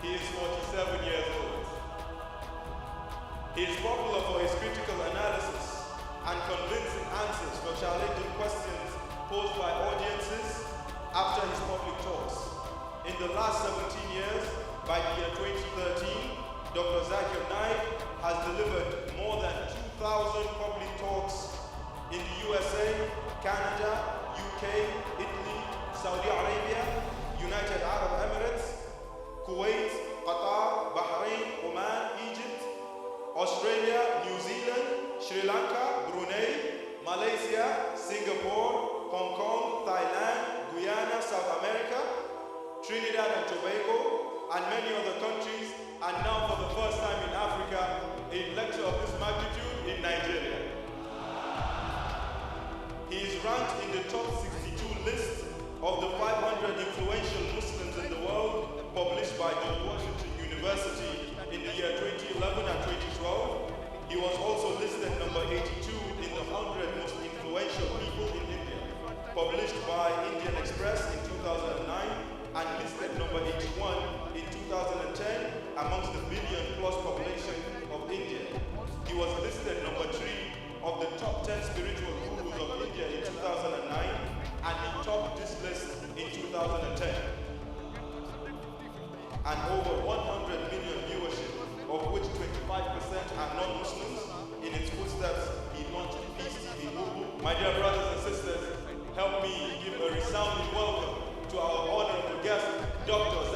He is 47 years old. He is popular for his critical analysis and convincing answers for challenging questions posed by audiences after his public talks. In the last 17 years, by the year 2013, Dr. Zakir Naik has delivered more than 2,000 public talks in the USA, Canada, UK, Italy, Saudi Arabia, United Arab Emirates, Kuwait, Qatar, Bahrain, Oman, Egypt, Australia, New Zealand, Sri Lanka, Brunei, Malaysia, Singapore, Hong Kong, Thailand, Guyana, South America, Trinidad and Tobago, and many other countries, and now for the first time in Africa, a lecture of this magnitude in Nigeria. He is ranked in the top 62 list of the 500 influential Muslims in the world, published by George Washington University in the year 2011 and 2012. He was also listed number 82 in the 100 most influential people in India, published by Indian Express in 2009, and listed number 81 in 2010 amongst the billion-plus population of India. He was listed number 3 of the top 10 spiritual gurus of India in 2009, and he topped this list in 2010. And over 100 million viewership, of which 25% are non-Muslims. In its footsteps, he launched Peace TV Movement. My dear brothers and sisters, help me give a resounding welcome to our honorable guest, Dr.